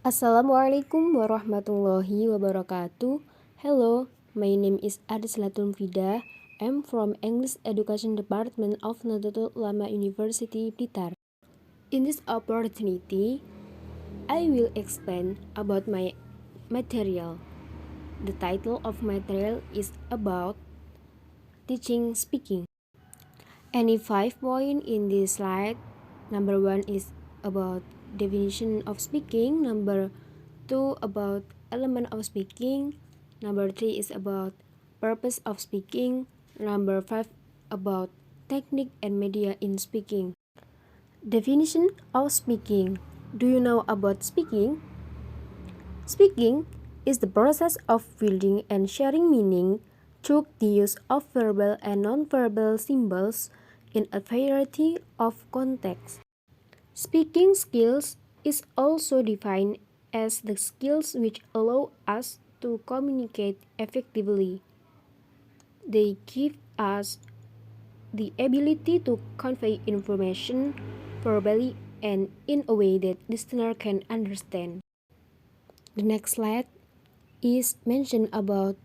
Assalamualaikum warahmatullahi wabarakatuh. Hello, my name is Adislatul Fida. I'm from English Education Department of Nahdlatul Ulama University, Blitar. In this opportunity, I will explain about my material. The title of material is about teaching speaking. Any 5 points in this slide. Number 1 is about definition of speaking. Number 2 about element of speaking. Number 3 is about purpose of speaking. Number 5 about technique and media in speaking. Definition of speaking. Do you know about speaking? Speaking is the process of building and sharing meaning through the use of verbal and non-verbal symbols in a variety of contexts. Speaking skills is also defined as the skills which allow us to communicate effectively. They give us the ability to convey information verbally and in a way that listener can understand. The next slide is mentioned about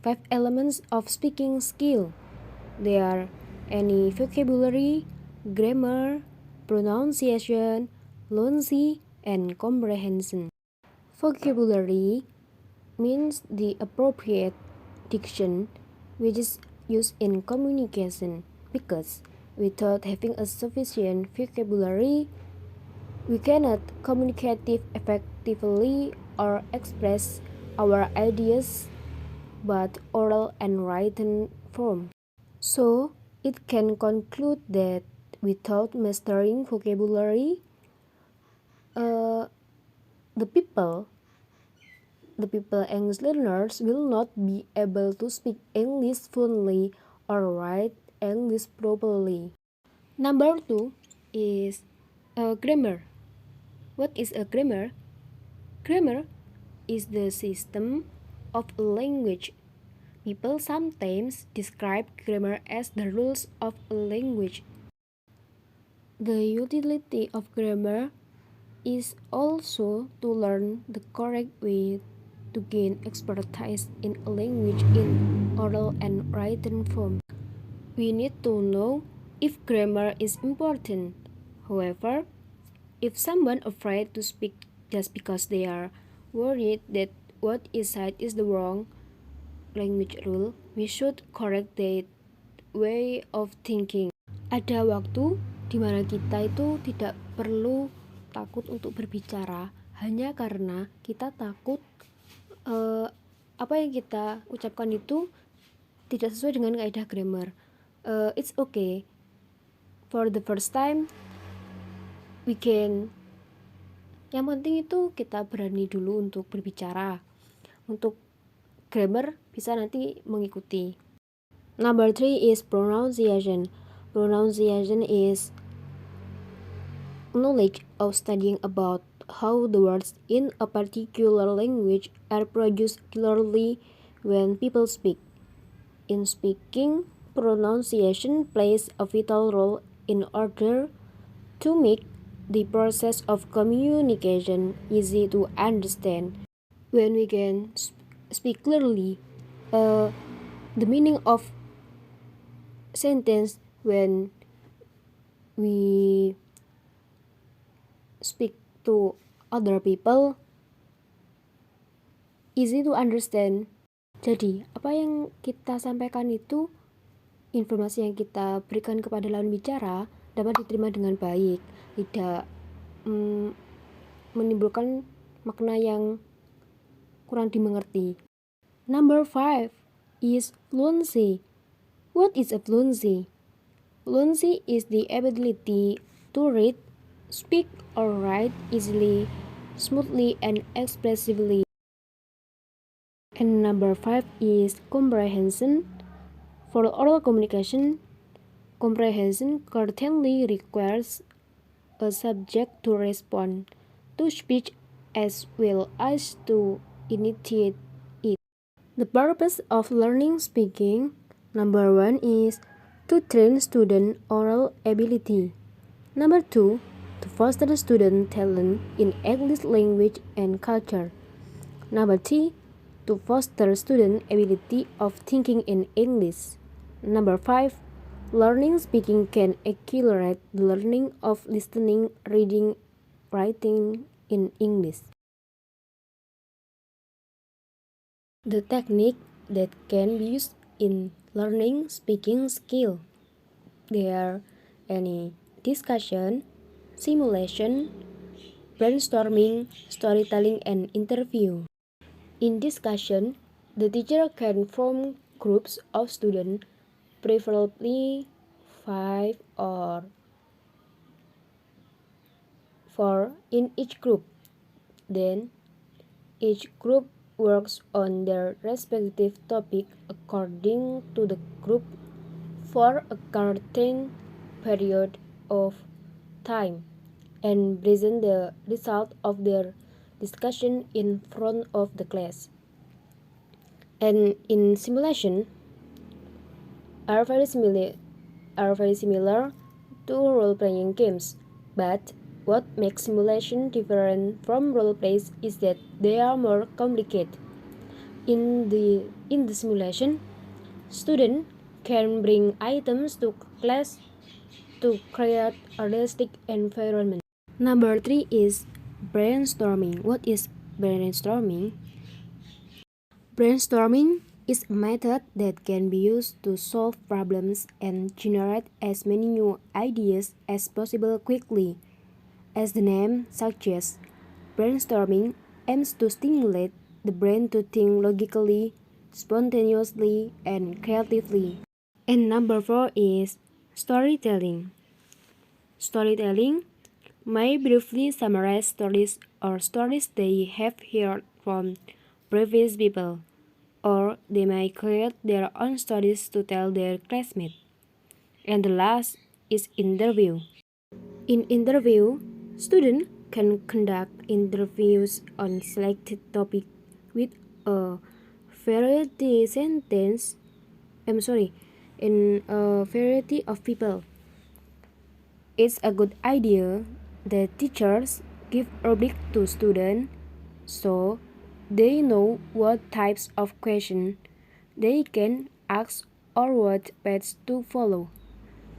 5 elements of speaking skill. They are any vocabulary, grammar, pronunciation, fluency, and comprehension. Vocabulary means the appropriate diction which is used in communication, because without having a sufficient vocabulary, we cannot communicate effectively or express our ideas but oral and written form. So, it can conclude that without mastering vocabulary, the people English learners will not be able to speak English fluently or write English properly. Number 2 is grammar. What is a grammar? Grammar is the system of a language. People sometimes describe grammar as the rules of a language. The utility of grammar is also to learn the correct way to gain expertise in a language in oral and written form. We need to know if grammar is important. However, if someone afraid to speak just because they are worried that what is said is the wrong language rule, we should correct that way of thinking. Ada waktu di mana kita itu tidak perlu takut untuk berbicara hanya karena kita takut apa yang kita ucapkan itu tidak sesuai dengan kaidah grammar. It's okay. For the first time, we can. Yang penting itu kita berani dulu untuk berbicara. Untuk grammar bisa nanti mengikuti. Number 3 is pronunciation. Pronunciation is knowledge of studying about how the words in a particular language are produced clearly when people speak. In speaking, pronunciation plays a vital role in order to make the process of communication easy to understand. When we can speak clearly, the meaning of sentence when we speak to other people easy to understand. Jadi, apa yang kita sampaikan itu, informasi yang kita berikan kepada lawan bicara dapat diterima dengan baik, tidak menimbulkan makna yang kurang dimengerti. Number 5 is fluency. What is a fluency? Fluency is the ability to read, speak, or write easily, smoothly, and expressively. And number 5 is comprehension. For oral communication, comprehension certainly requires a subject to respond to speech as well as to initiate it. The purpose of learning speaking, number 1 is to train student oral ability. Number 2, to foster student talent in English language and culture. Number 3, to foster student ability of thinking in English. Number 5, learning speaking can accelerate the learning of listening, reading, writing in English. The technique that can be used in learning speaking skill. There are any discussion, simulation, brainstorming, storytelling, and interview. In discussion, the teacher can form groups of students, preferably 5 or 4 in each group. Then, each group works on their respective topic according to the group for a certain period of time and present the result of their discussion in front of the class. And in simulation are very similar to role-playing games, but what makes simulation different from role plays is that they are more complicated. In the simulation, students can bring items to class to create a realistic environment. Number 3 is brainstorming. What is brainstorming? Brainstorming is a method that can be used to solve problems and generate as many new ideas as possible quickly. As the name suggests, brainstorming aims to stimulate the brain to think logically, spontaneously, and creatively. And number 4 is storytelling. Storytelling may briefly summarize stories or stories they have heard from previous people, or they may create their own stories to tell their classmates. And the last is interview. In interview, students can conduct interviews on selected topic with a variety sentence. In a variety of people. It's a good idea that teachers give rubric to students so they know what types of questions they can ask or what paths to follow.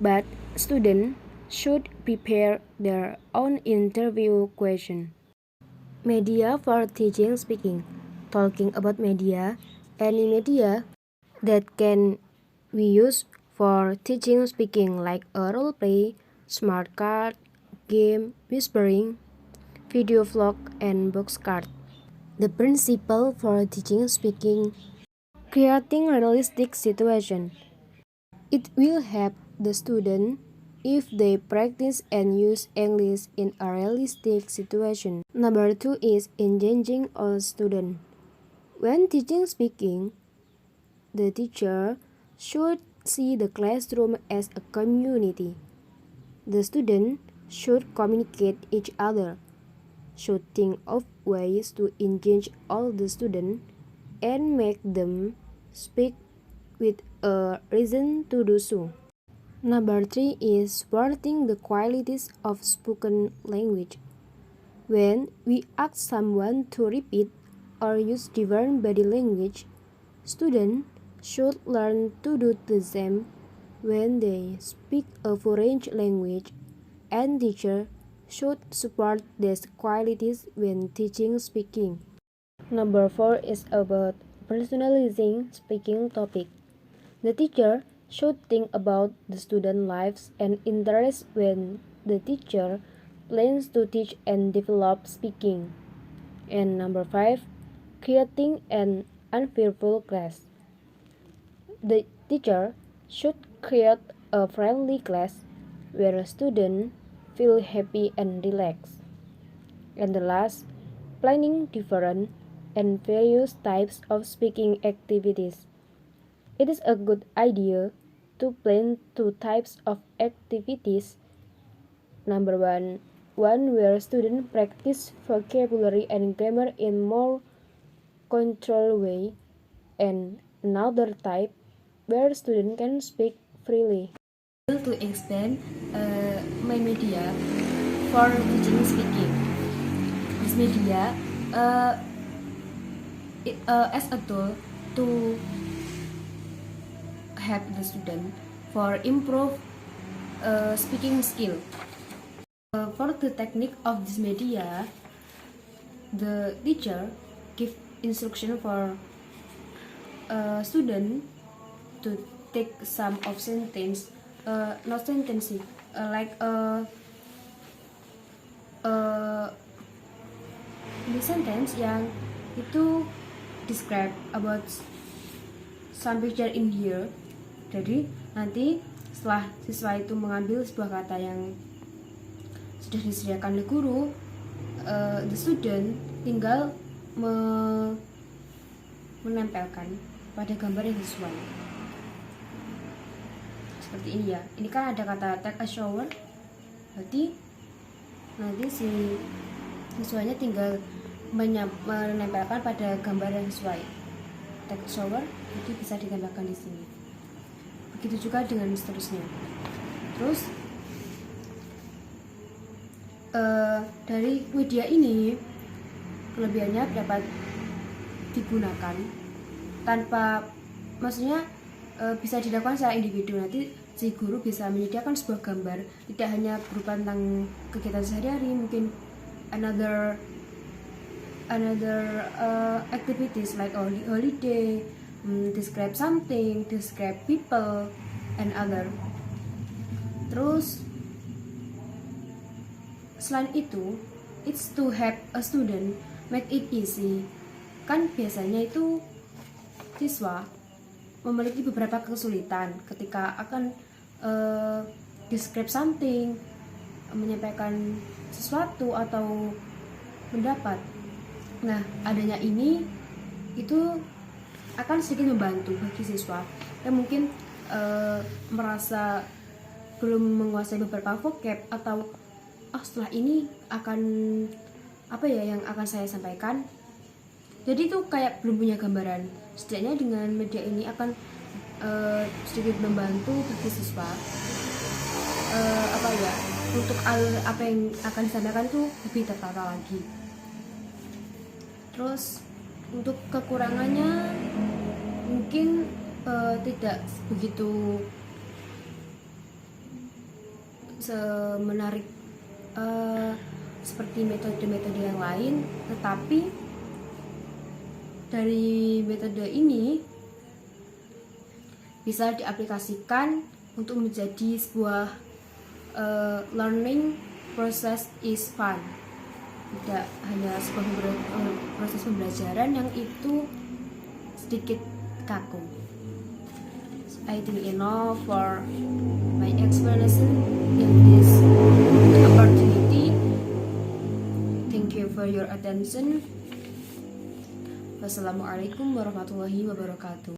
But students should prepare their own interview question. Media for teaching speaking. Talking about media, any media that can be used for teaching speaking like a role play, smart card, game, whispering, video vlog, and box card. The principle for teaching speaking, creating realistic situation. It will help the student if they practice and use English in a realistic situation. Number 2 is engaging all students. When teaching speaking, the teacher should see the classroom as a community. The students should communicate each other, should think of ways to engage all the students and make them speak with a reason to do so. Number 3 is supporting the qualities of spoken language. When we ask someone to repeat or use different body language, students should learn to do the same when they speak a foreign language, and teachers should support these qualities when teaching speaking. Number 4 is about personalizing speaking topic. The teacher should think about the student lives and interests when the teacher plans to teach and develop speaking. And number 5, creating an unfearful class. The teacher should create a friendly class where students feel happy and relaxed. And the last, planning different and various types of speaking activities. It is a good idea to plan 2 types of activities. Number 1, one where students practice vocabulary and grammar in more controlled way, and another type where students can speak freely. To explain my media for teaching speaking. This media as a tool to help the student for improve speaking skill. For the technique of this media, the teacher give instruction for student to take some of sentence, not sentence, like the sentence yang itu describe about some picture in here. Jadi nanti setelah siswa itu mengambil sebuah kata yang sudah disediakan oleh guru, the student tinggal menempelkan pada gambar yang sesuai. Seperti ini ya. Ini kan ada kata take a shower, berarti nanti si siswanya tinggal menempelkan pada gambar yang sesuai. Take a shower, jadi bisa ditempelkan di sini. Begitu juga dengan seterusnya. Terus dari media ini kelebihannya dapat digunakan tanpa, maksudnya bisa dilakukan secara individu. Nanti si guru bisa menyediakan sebuah gambar, tidak hanya berupa tentang kegiatan sehari-hari, mungkin another activities like holiday, describe something, describe people and other. Terus selain itu, it's to help a student make it easy. Kan biasanya itu siswa memiliki beberapa kesulitan ketika akan describe something, menyampaikan sesuatu atau pendapat. Nah, adanya ini itu akan sedikit membantu bagi siswa yang mungkin merasa belum menguasai beberapa vocab, atau setelah ini akan apa ya yang akan saya sampaikan, jadi itu kayak belum punya gambaran. Setidaknya dengan media ini akan sedikit membantu bagi siswa untuk apa yang akan disampaikan itu lebih tertata lagi. Terus untuk kekurangannya mungkin tidak begitu menarik seperti metode-metode yang lain, tetapi dari metode ini bisa diaplikasikan untuk menjadi sebuah learning process is fun. Tidak hanya sebuah proses pembelajaran yang itu sedikit kaku. I think enough for my explanation in this opportunity. Thank you for your attention. Wassalamualaikum warahmatullahi wabarakatuh.